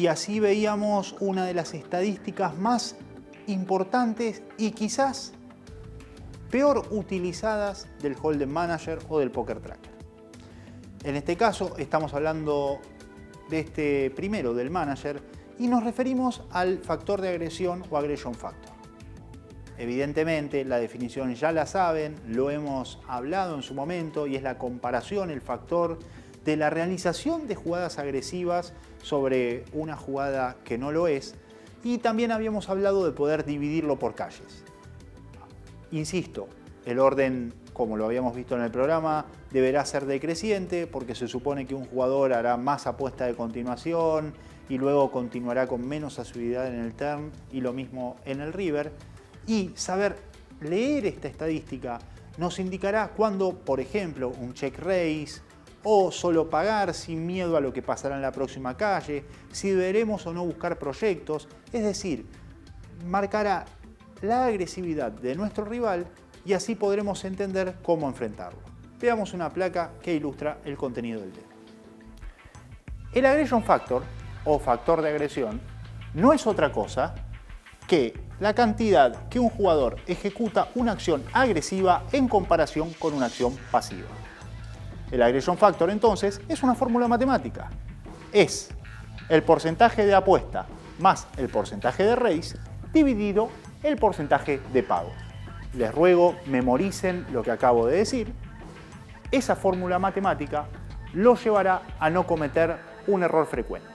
Y así veíamos una de las estadísticas más importantes y quizás peor utilizadas del Hold'em Manager o del Poker Tracker. En este caso estamos hablando de este primero, del Manager, y nos referimos al factor de agresión o Aggression Factor. Evidentemente la definición ya la saben, lo hemos hablado en su momento y es la comparación, el factor de la realización de jugadas agresivas sobre una jugada que no lo es, y también habíamos hablado de poder dividirlo por calles. Insisto, el orden, como lo habíamos visto en el programa, deberá ser decreciente porque se supone que un jugador hará más apuesta de continuación y luego continuará con menos asiduidad en el turn y lo mismo en el river. Y saber leer esta estadística nos indicará cuándo, por ejemplo, un check raise o solo pagar sin miedo a lo que pasará en la próxima calle, si deberemos o no buscar proyectos, es decir, marcará la agresividad de nuestro rival y así podremos entender cómo enfrentarlo. Veamos una placa que ilustra el contenido del tema. El Aggression Factor, o factor de agresión, no es otra cosa que la cantidad que un jugador ejecuta una acción agresiva en comparación con una acción pasiva. El Aggression Factor, entonces, es una fórmula matemática. Es el porcentaje de apuesta más el porcentaje de raise dividido el porcentaje de pago. Les ruego, memoricen lo que acabo de decir. Esa fórmula matemática los llevará a no cometer un error frecuente.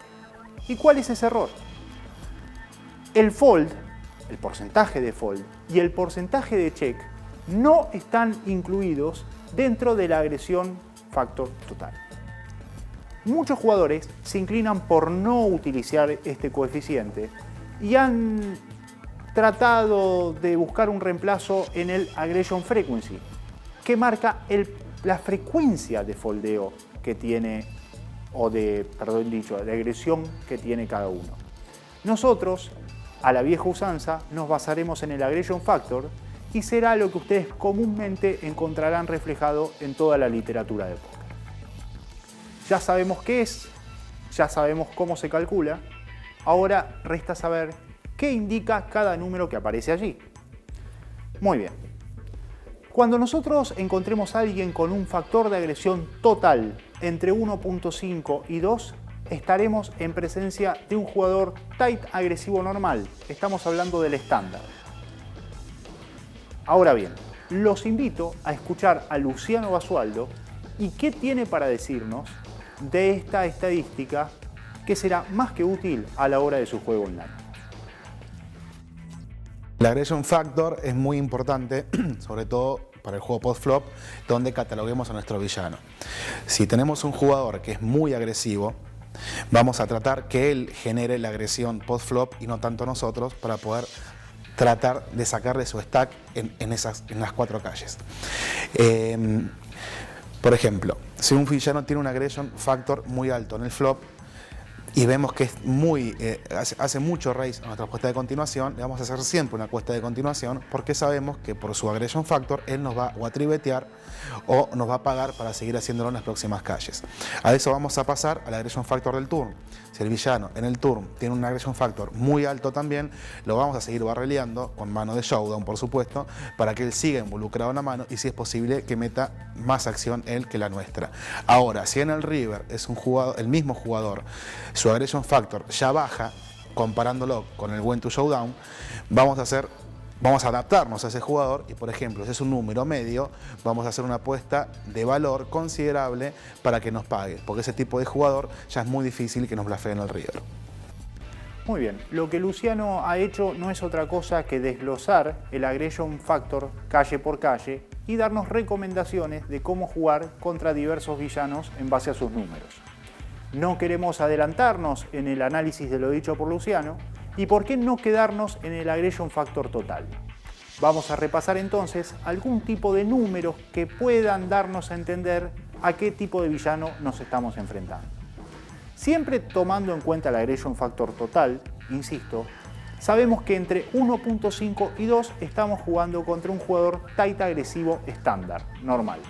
¿Y cuál es ese error? El fold, el porcentaje de fold y el porcentaje de check no están incluidos dentro de la agresión factor total. Muchos jugadores se inclinan por no utilizar este coeficiente y han tratado de buscar un reemplazo en el Aggression Frequency, que marca la frecuencia de foldeo que tiene, o de agresión que tiene cada uno. Nosotros, a la vieja usanza, nos basaremos en el Aggression Factor y será lo que ustedes comúnmente encontrarán reflejado en toda la literatura de póker. Ya sabemos qué es, ya sabemos cómo se calcula, ahora resta saber qué indica cada número que aparece allí. Muy bien. Cuando nosotros encontremos a alguien con un factor de agresión total entre 1.5 y 2, estaremos en presencia de un jugador tight agresivo normal. Estamos hablando del estándar. Ahora bien, los invito a escuchar a Luciano Basualdo y qué tiene para decirnos de esta estadística que será más que útil a la hora de su juego online. El Aggression Factor es muy importante, sobre todo para el juego post-flop, donde cataloguemos a nuestro villano. Si tenemos un jugador que es muy agresivo, vamos a tratar que él genere la agresión post-flop y no tanto nosotros, para poder tratar de sacarle su stack en las cuatro calles. Por ejemplo, si un villano tiene un Aggression Factor muy alto en el flop, y vemos que es hace mucho raise a nuestra apuesta de continuación, le vamos a hacer siempre una apuesta de continuación porque sabemos que por su Aggression Factor él nos va o a tribetear o nos va a pagar para seguir haciéndolo en las próximas calles. A eso vamos a pasar al Aggression Factor del turn. Si el villano en el turn tiene un Aggression Factor muy alto también, lo vamos a seguir barreleando con mano de showdown, por supuesto, para que él siga involucrado en la mano y si es posible que meta más acción él que la nuestra. Ahora, si en el river es un jugador, el mismo jugador, su Aggression Factor ya baja, comparándolo con el Win to Showdown, vamos a adaptarnos a ese jugador y, por ejemplo, si es un número medio, vamos a hacer una apuesta de valor considerable para que nos pague, porque ese tipo de jugador ya es muy difícil que nos blafee en el river. Muy bien, lo que Luciano ha hecho no es otra cosa que desglosar el Aggression Factor calle por calle y darnos recomendaciones de cómo jugar contra diversos villanos en base a sus números. No queremos adelantarnos en el análisis de lo dicho por Luciano, y por qué no quedarnos en el Aggression Factor total. Vamos a repasar entonces algún tipo de números que puedan darnos a entender a qué tipo de villano nos estamos enfrentando. Siempre tomando en cuenta el Aggression Factor total, insisto, sabemos que entre 1.5 y 2 estamos jugando contra un jugador tight agresivo estándar, normal.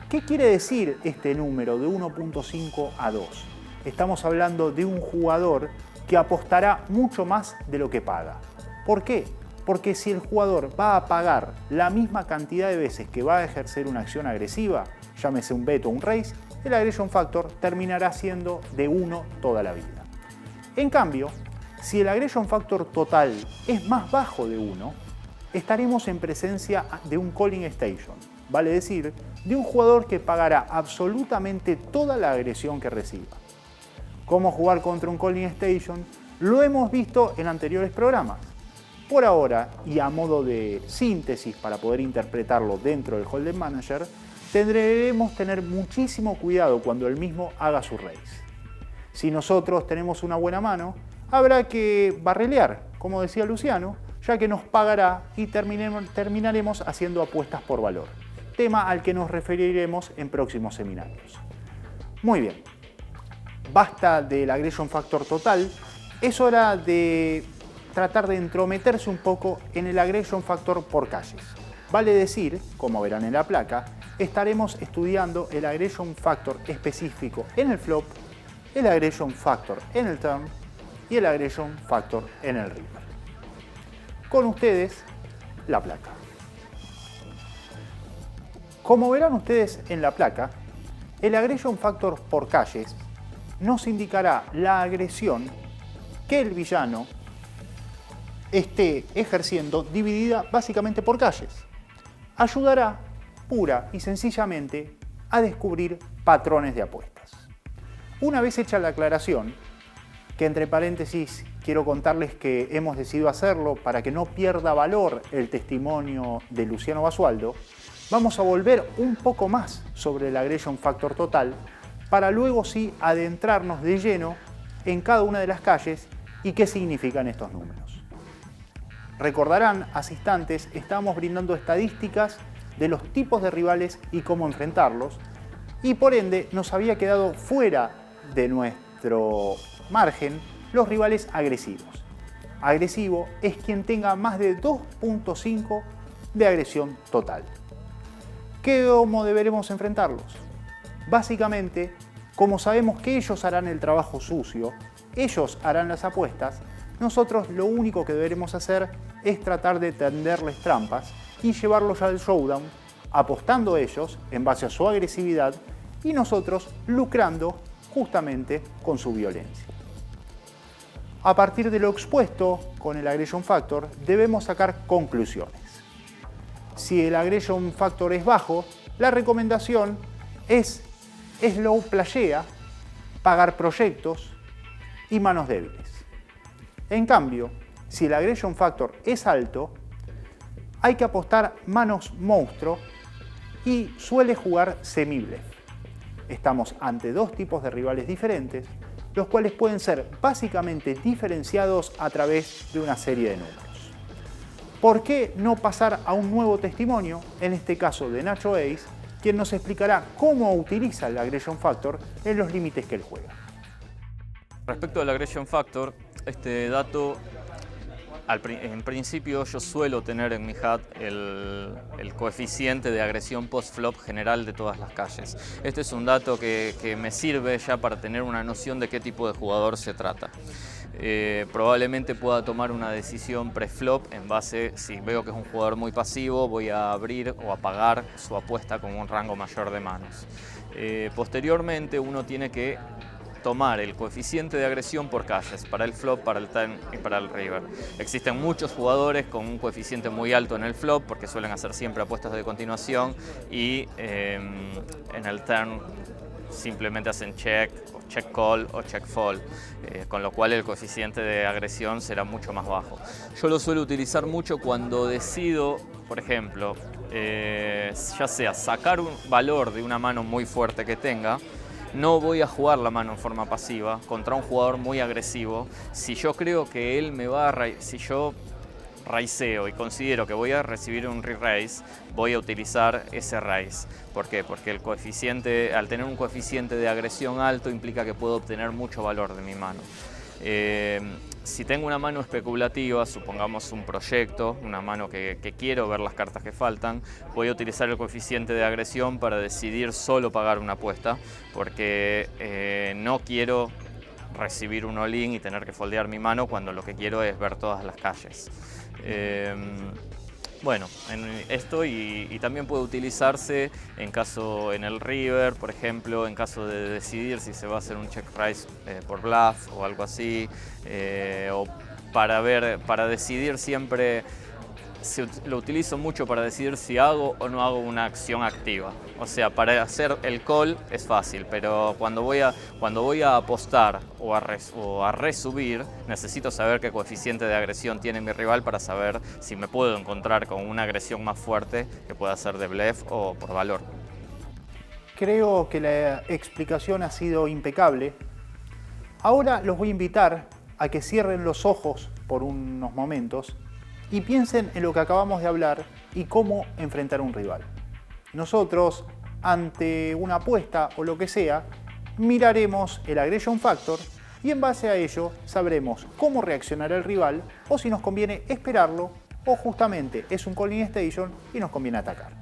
¿Qué quiere decir este número de 1.5 a 2? Estamos hablando de un jugador que que apostará mucho más de lo que paga. ¿Por qué? Porque si el jugador va a pagar la misma cantidad de veces que va a ejercer una acción agresiva, llámese un bet o un raise, el aggression factor terminará siendo de 1 toda la vida. En cambio, si el aggression factor total es más bajo de 1, estaremos en presencia de un calling station, vale decir, de un jugador que pagará absolutamente toda la agresión que reciba. ¿Cómo jugar contra un calling station? Lo hemos visto en anteriores programas. Por ahora, y a modo de síntesis para poder interpretarlo dentro del Hold'em Manager, deberemos tener muchísimo cuidado cuando el mismo haga su raise. Si nosotros tenemos una buena mano, habrá que barrelear, como decía Luciano, ya que nos pagará y terminaremos haciendo apuestas por valor, tema al que nos referiremos en próximos seminarios. Muy bien, basta del aggression factor total, es hora de tratar de entrometerse un poco en el aggression factor por calles. Vale decir, como verán en la placa, estaremos estudiando el aggression factor específico en el flop, el aggression factor en el turn y el aggression factor en el river. Con ustedes, la placa. Como verán ustedes en la placa, el aggression factor por calles nos indicará la agresión que el villano esté ejerciendo dividida básicamente por calles. Ayudará pura y sencillamente a descubrir patrones de apuestas. Una vez hecha la aclaración, que entre paréntesis quiero contarles que hemos decidido hacerlo para que no pierda valor el testimonio de Luciano Basualdo, vamos a volver un poco más sobre el aggression factor total para luego sí adentrarnos de lleno en cada una de las calles y qué significan estos números. Recordarán, asistentes, estábamos brindando estadísticas de los tipos de rivales y cómo enfrentarlos, y por ende nos había quedado fuera de nuestro margen los rivales agresivos. Agresivo es quien tenga más de 2.5 de agresión total. ¿Cómo deberemos enfrentarlos? Básicamente, como sabemos que ellos harán el trabajo sucio, ellos harán las apuestas, nosotros lo único que deberemos hacer es tratar de tenderles trampas y llevarlos al showdown, apostando ellos en base a su agresividad y nosotros lucrando justamente con su violencia. A partir de lo expuesto con el aggression factor, debemos sacar conclusiones. Si el aggression factor es bajo, la recomendación es slow playea, pagar proyectos y manos débiles. En cambio, si el aggression factor es alto, hay que apostar manos monstruo y suele jugar semi-bluff. Estamos ante dos tipos de rivales diferentes, los cuales pueden ser básicamente diferenciados a través de una serie de números. ¿Por qué no pasar a un nuevo testimonio, en este caso de Nacho Ace, quien nos explicará cómo utiliza el aggression factor en los límites que él juega? Respecto al aggression factor, este dato, en principio yo suelo tener en mi HUD el coeficiente de agresión post-flop general de todas las calles. Este es un dato que me sirve ya para tener una noción de qué tipo de jugador se trata. Probablemente pueda tomar una decisión pre-flop en base, si veo que es un jugador muy pasivo, voy a abrir o apagar su apuesta con un rango mayor de manos. Posteriormente uno tiene que tomar el coeficiente de agresión por calles, para el flop, para el turn y para el river. Existen muchos jugadores con un coeficiente muy alto en el flop, porque suelen hacer siempre apuestas de continuación, y en el turn simplemente hacen check, o check call o check fall, con lo cual el coeficiente de agresión será mucho más bajo. Yo lo suelo utilizar mucho cuando decido, por ejemplo, ya sea sacar un valor de una mano muy fuerte que tenga. No voy a jugar la mano en forma pasiva contra un jugador muy agresivo. Si yo creo que él me va a... Si yo raiseo y considero que voy a recibir un re-raise, voy a utilizar ese raise. ¿Por qué? Porque el coeficiente, al tener un coeficiente de agresión alto, implica que puedo obtener mucho valor de mi mano. Si tengo una mano especulativa, supongamos un proyecto, una mano que quiero ver las cartas que faltan, voy a utilizar el coeficiente de agresión para decidir solo pagar una apuesta, porque no quiero recibir un all-in y tener que foldear mi mano cuando lo que quiero es ver todas las calles. Bueno, esto y también puede utilizarse en el river, por ejemplo, en caso de decidir si se va a hacer un check raise por bluff o algo así, o para decidir siempre. Lo utilizo mucho para decidir si hago o no hago una acción activa. O sea, para hacer el call es fácil, pero cuando voy a apostar o a resubir, necesito saber qué coeficiente de agresión tiene mi rival para saber si me puedo encontrar con una agresión más fuerte que pueda ser de bluff o por valor. Creo que la explicación ha sido impecable. Ahora los voy a invitar a que cierren los ojos por unos momentos y piensen en lo que acabamos de hablar y cómo enfrentar a un rival. Nosotros, ante una apuesta o lo que sea, miraremos el aggression factor y en base a ello sabremos cómo reaccionará el rival o si nos conviene esperarlo o justamente es un calling station y nos conviene atacar.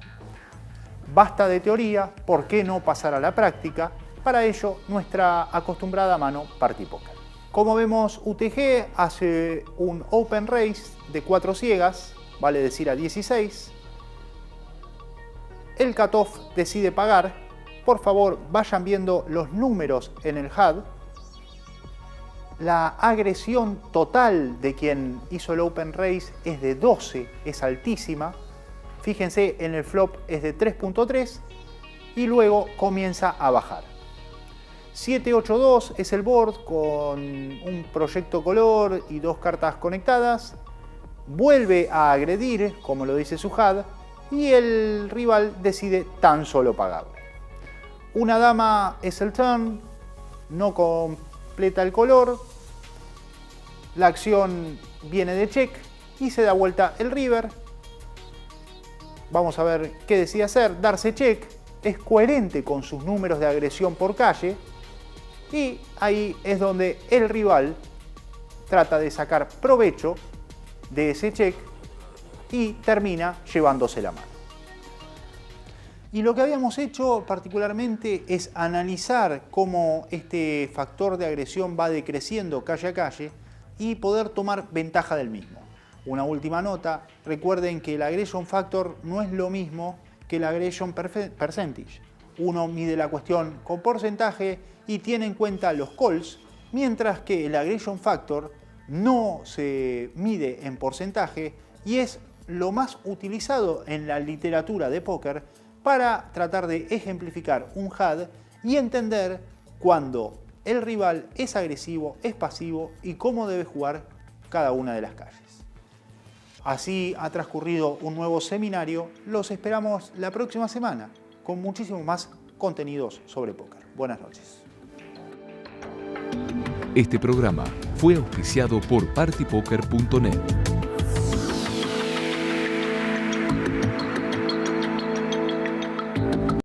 Basta de teoría, ¿por qué no pasar a la práctica? Para ello, nuestra acostumbrada mano Party Poker. Como vemos, UTG hace un open raise de 4 ciegas, vale decir a 16. El cutoff decide pagar. Por favor, vayan viendo los números en el HUD. La agresión total de quien hizo el open raise es de 12, es altísima. Fíjense, en el flop es de 3.3 y luego comienza a bajar. 7-8-2 es el board con un proyecto color y 2 cartas conectadas. Vuelve a agredir, como lo dice su HUD, y el rival decide tan solo pagarle. Una dama es el turn, no completa el color. La acción viene de check y se da vuelta el river. Vamos a ver qué decide hacer. Darse check es coherente con sus números de agresión por calle. Y ahí es donde el rival trata de sacar provecho de ese check y termina llevándose la mano. Y lo que habíamos hecho particularmente es analizar cómo este factor de agresión va decreciendo calle a calle y poder tomar ventaja del mismo. Una última nota, recuerden que el aggression factor no es lo mismo que el aggression percentage. Uno mide la cuestión con porcentaje y tiene en cuenta los calls, mientras que el aggression factor no se mide en porcentaje y es lo más utilizado en la literatura de póker para tratar de ejemplificar un HUD y entender cuándo el rival es agresivo, es pasivo y cómo debe jugar cada una de las calles. Así ha transcurrido un nuevo seminario. Los esperamos la próxima semana con muchísimos más contenidos sobre póker. Buenas noches. Este programa fue auspiciado por partypoker.net.